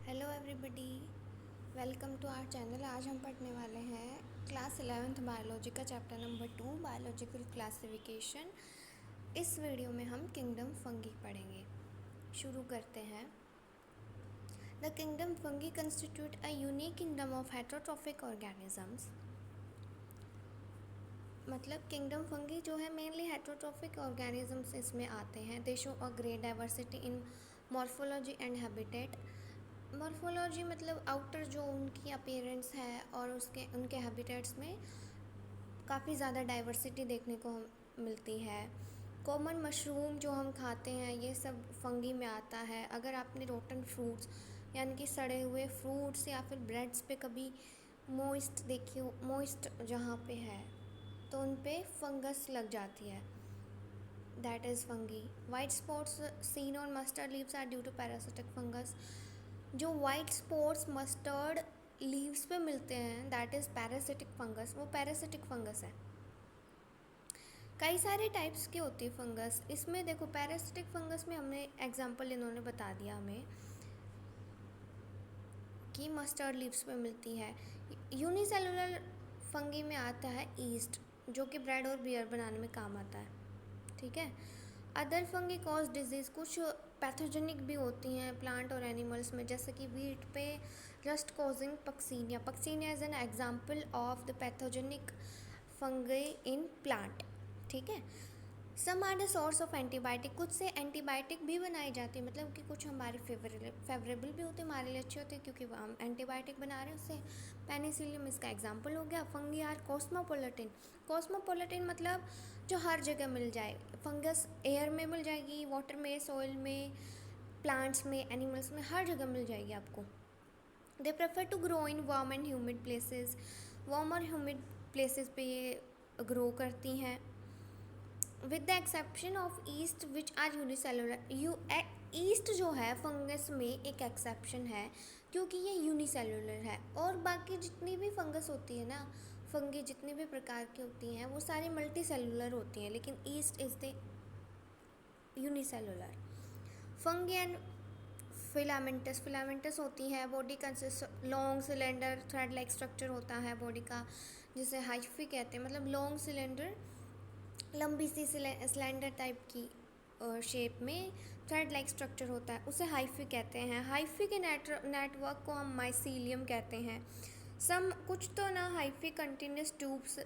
Hello everybody, welcome to our channel. आज हम पढ़ने वाले हैं क्लास 11th बायोलॉजी का चैप्टर नंबर 2 बायोलॉजिकल क्लासिफिकेशन। इस वीडियो में हम किंगडम फंगी पढ़ेंगे। शुरू करते हैं। The kingdom fungi constitute a unique kingdom of heterotrophic organisms. मतलब किंगडम फंगी जो है मेनली हेटरोट्रॉफिक ऑर्गेनिजम्स इसमें आते हैं। They show a great diversity in morphology and habitat. Morphology मतलब आउटर जो उनकी अपीयरेंस है और उनके हैबिटेट्स में काफ़ी ज़्यादा डाइवर्सिटी देखने को मिलती है। कॉमन मशरूम जो हम खाते हैं ये सब फंगी में आता है। अगर आपने रोटन फ्रूट्स यानी कि सड़े हुए फ्रूट्स या फिर ब्रेड्स पे कभी मोइस्ट देखी हो, मोइस्ट जहाँ पे है तो उन पे फंगस लग जाती है, that is fungi. White spots seen on mustard leaves are due to parasitic fungus. जो वाइट स्पॉट्स मस्टर्ड लीव्स पे मिलते हैं दैट इज़ पैरासिटिक फंगस, वो पैरासिटिक फंगस है। कई सारे टाइप्स की होती है फंगस। इसमें देखो पैरासिटिक फंगस में हमने एग्जांपल इन्होंने बता दिया हमें कि मस्टर्ड लीव्स पे मिलती है। यूनिसेलुलर फंगी में आता है ईस्ट, जो कि ब्रेड और बियर बनाने में काम आता है। ठीक है। अदर फंगी कॉज डिजीज़, कुछ पैथोजेनिक भी होती हैं प्लांट और एनिमल्स में, जैसे कि वीट पे rust causing Puccinia. Puccinia is an example of the pathogenic fungi in plant. ठीक है। Some are the source of antibiotic, कुछ से एंटीबायोटिक भी बनाई जाती है, मतलब कि कुछ हमारे फेवरेबल भी होते हैं, हमारे लिए अच्छे होते हैं क्योंकि हम एंटीबायोटिक बना रहे हैं उससे। पेनिसिलियम इसका एग्जाम्पल हो गया। Fungi are cosmopolitan. कॉस्मोपोलिटन मतलब जो हर जगह मिल जाए। फंगस एयर में मिल जाएगी, वाटर में, सॉइल में, प्लांट्स में, एनिमल्स में, हर जगह मिल जाएगी आपको। They prefer to grow in warm and humid places. Warm और ह्यूमिड प्लेसेस पे ये ग्रो करती हैं। With the exception of yeast which are unicellular. Yeast जो है फंगस में एक एक्सेप्शन है क्योंकि ये यूनिसेलुलर है, और बाकी जितनी भी फंगस होती है ना, फंगी जितनी भी प्रकार की होती हैं वो सारी मल्टी सेलुलर होती हैं, लेकिन east is the unicellular. Fungi and filamentous, filamentous होती है, body consist long cylinder thread like structure होता है बॉडी का, जिसे हाइफी कहते हैं। मतलब लॉन्ग सिलेंडर, लंबी सी सिलेंडर टाइप की शेप में थ्रेड लाइक स्ट्रक्चर होता है, उसे हाइफी कहते हैं। हाइफी के नेटवर्क को हम माइसीलियम कहते हैं। सम कुछ तो ना हाइफी कंटिन्यूस ट्यूब्स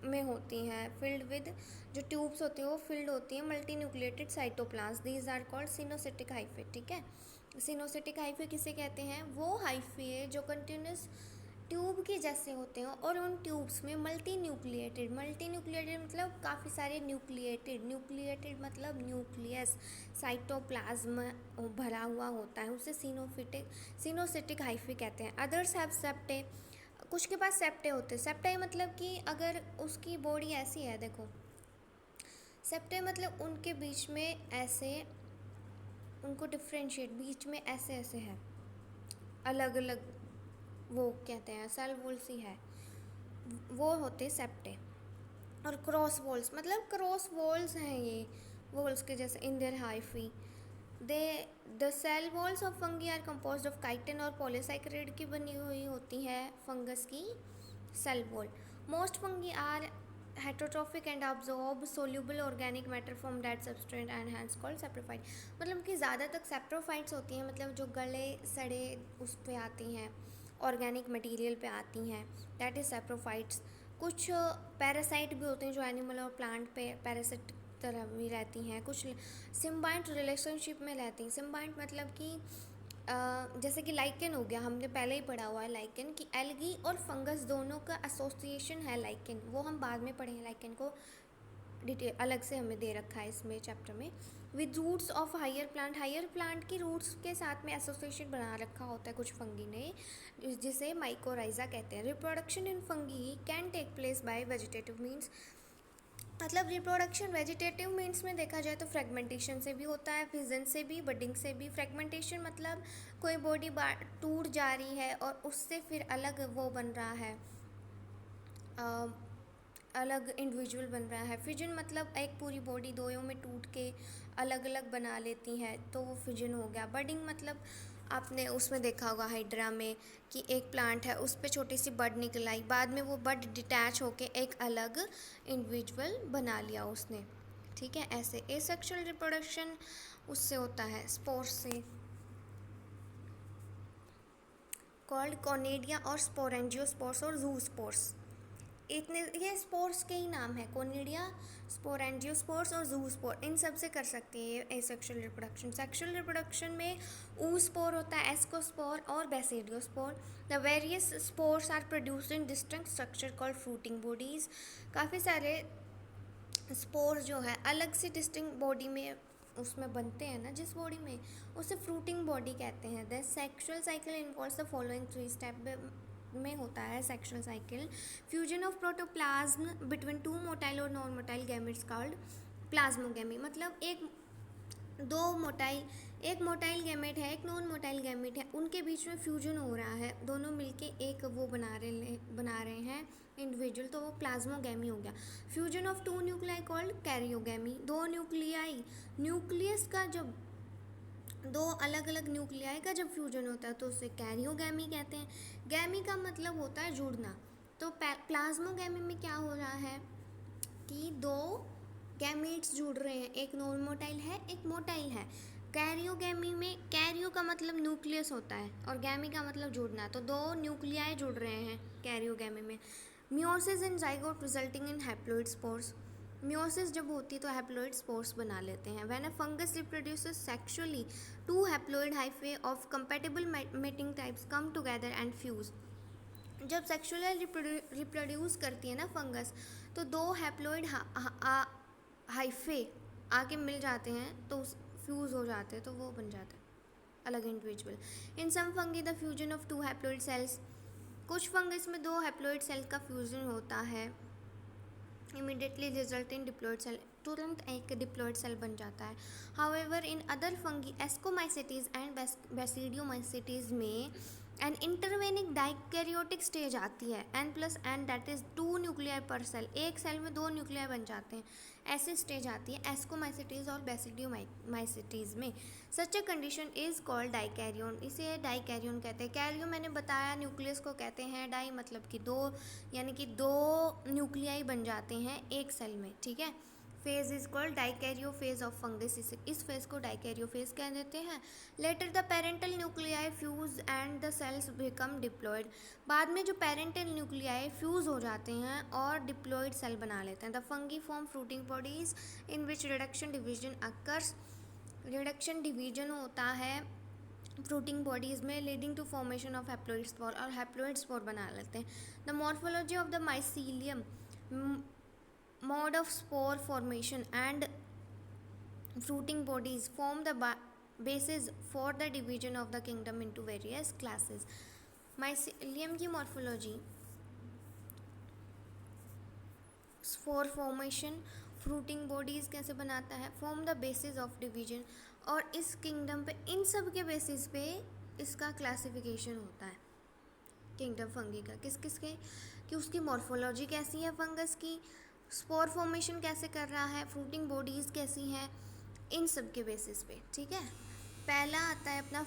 में होती हैं, फिल्ड विद, जो ट्यूब्स होती हैं वो फिल्ड होती हैं multi nucleated cytoplasm. These are called coenocytic hyphae. ठीक है। सिनोसिटिक हाइफी किसे कहते हैं? वो हाइफी है जो कंटिन्यूस ट्यूब के जैसे होते हैं और उन ट्यूब्स में मल्टी न्यूक्लिएटेड मतलब काफ़ी सारे न्यूक्लिएटेड मतलब न्यूक्लियस, साइटोप्लाज्म भरा हुआ होता है, उसे सिनोसिटिक हाइफी कहते हैं। अदर्स हैव सेप्टे, कुछ के पास सेप्टे होते हैं। सेप्टाई मतलब कि अगर उसकी बॉडी ऐसी है, देखो सेप्टे मतलब उनके बीच में ऐसे, उनको डिफ्रेंशिएट बीच में ऐसे ऐसे है, अलग अलग, वो कहते हैं सेल वॉल सी है, वो होते सेप्टे। और क्रॉस वॉल्स मतलब क्रॉस वॉल्स हैं ये वॉल्स के जैसे in their hyphae. The the cell walls of fungi are composed of chitin और पॉलीसाइक्रेट की बनी हुई होती है फंगस की cell wall. Most fungi are heterotrophic and absorb soluble organic matter from dead substrate and hence called saprophyte। मतलब कि ज़्यादातर सेप्रोफाइट्स होती हैं, मतलब जो गले सड़े उस पे आती हैं, ऑर्गेनिक मटेरियल पे आती हैं, दैट इज़ सेप्रोफाइट्स। कुछ पैरासाइट भी होते हैं जो एनिमल और प्लांट पे पैरासिट तरह भी रहती हैं। कुछ सिम्बाइंट रिलेशनशिप में रहती हैं। सिम्बाइंट मतलब कि जैसे कि लाइकेन हो गया, हमने पहले ही पढ़ा हुआ है लाइकेन कि एल्गी और फंगस दोनों का एसोसिएशन है लाइकेन, वो हम बाद में पढ़ेंगे, लाइकेन को डिटेल अलग से हमें दे रखा है इसमें चैप्टर में। With roots of higher plant की रूट्स के साथ में एसोसिएशन बना रखा होता है कुछ फंगी ने, जिसे माइकोराइजा कहते हैं। Reproduction in fungi can take place by vegetative means, मतलब रिप्रोडक्शन वेजिटेटिव मीन्स में देखा जाए तो फ्रेगमेंटेशन से भी होता है, फिजन से भी, बडिंग से भी। फ्रेगमेंटेशन मतलब कोई बॉडी टूट जा रही है और उससे फिर अलग वो बन रहा है, अलग इंडिविजुअल बन रहा है। फिजन मतलब एक पूरी बॉडी दोयों में टूट के अलग अलग बना लेती है तो वो फिजन हो गया। बडिंग मतलब आपने उसमें देखा होगा हाइड्रा में कि एक प्लांट है, उस पे छोटी सी बड निकल आई, बाद में वो बड डिटैच होके एक अलग इंडिविजुअल बना लिया उसने। ठीक है, ऐसे एसेक्सुअल रिप्रोडक्शन उससे होता है, स्पोर्स से, कॉल्ड कॉनेडिया और स्पोरेंजियोस्पोर्स और जूस्पोर्स। इतने ये स्पोर्स के ही नाम है, कोनिडिया, स्पोरेंजियोस्पोर्स और जूस्पोर, इन सब से कर सकती है ये एसेक्सुअल रिप्रोडक्शन। सेक्सुअल रिप्रोडक्शन में ऊस्पोर होता है, एस्कोस्पोर और basidiospore. The various spores are produced in distinct structure called fruiting bodies. काफ़ी सारे स्पोर्स जो है अलग से डिस्टिंक्ट बॉडी में उसमें बनते हैं ना, जिस बॉडी में, उसे फ्रूटिंग बॉडी कहते हैं। The sexual cycle involves the following 3 step में होता है sexual cycle. Fusion of protoplasm between 2 motile और non motile gametes called plasmogamy. मतलब एक मोटाइल गैमेट है, एक नॉन मोटाइल गैमेट है, उनके बीच में फ्यूजन हो रहा है, दोनों मिलके एक वो बना रहे हैं इंडिविजुअल, तो वो प्लाज्मोगेमी हो गया। Fusion of 2 nuclei called karyogamy. 2 nuclei, nucleus का जब 2 अलग अलग न्यूक्लियाई का जब फ्यूजन होता है तो उसे कैरियोगेमी कहते हैं। गैमी का मतलब होता है जुड़ना। तो प्लाज्मोगेमी में क्या हो रहा है कि 2 गैमीट्स जुड़ रहे हैं, एक नॉन मोटाइल है, एक मोटाइल है। कैरियोगेमी में कैरियो का मतलब न्यूक्लियस होता है और गैमी का मतलब जुड़ना, तो 2 न्यूक्लियाई जुड़ रहे हैं कैरियोगेमी में। Meiosis in zygote resulting in haploid spores. Meiosis जब होती है तो हैप्लॉइड स्पोर्स बना लेते हैं। When a fungus reproduces sexually 2 haploid hyphae of compatible mating types come together and fuse. जब सेक्सुअली रिप्रोड्यूस करती है ना फंगस, तो 2 हैप्लॉइड हाइफे आके मिल जाते हैं तो फ्यूज़ हो जाते हैं, तो वो बन जाता है अलग individual. In some fungi the fusion of 2 haploid cells. कुछ फंगस में 2 हैप्लॉइड सेल का फ्यूजन होता है, immediately result in diploid cell, तुरंत एक डिप्लॉइड सेल बन जाता है। However in other fungi ascomycetes and basidiomycetes में एन इंटरवेनिंग डाइकैरियोटिक स्टेज आती है, N+N that is 2 nuclei per cell, एक सेल में 2 न्यूक्लियाई बन जाते हैं, ऐसी स्टेज आती है एस्कोमाइसिटीज और बेसिडियोमाइसिटीज में। Such a condition is called dikaryon, इसे डाइकैरियोन कहते हैं। कैरियो मैंने बताया न्यूक्लियस को कहते हैं, डाई मतलब कि 2, यानी कि 2 न्यूक्लियाई बन जाते हैं एक सेल में। ठीक है, phase is called dikaryophase of fungus, इस फेज को डाइकैरियो फेज कह देते हैं। Later the parental nuclei fuse and the cells become diploid. बाद में जो पेरेंटल न्यूक्लियाई फ्यूज हो जाते हैं और डिप्लॉइड सेल बना लेते हैं। The fungi form fruiting bodies in which reduction division occurs. Reduction division होता है फ्रूटिंग बॉडीज़ में, leading to formation of haploid spore, और हैप्लॉइड स्पोर बना लेते हैं। The morphology of the mycelium, mode of spore formation and fruiting bodies form the basis for the division of the kingdom into various classes. Mycelium की morphology, spore formation, fruiting bodies कैसे बनाता है, form the basis of division, और इस kingdom पे इन सब के basis पे इसका क्लासिफिकेशन होता है किंगडम फंगी का। किस किस के, कि उसकी मॉर्फोलॉजी कैसी है फंगस की, स्पोर फॉर्मेशन कैसे कर रहा है, फ्रूटिंग बॉडीज़ कैसी हैं, इन सब के बेसिस पे। ठीक है, पहला आता है अपना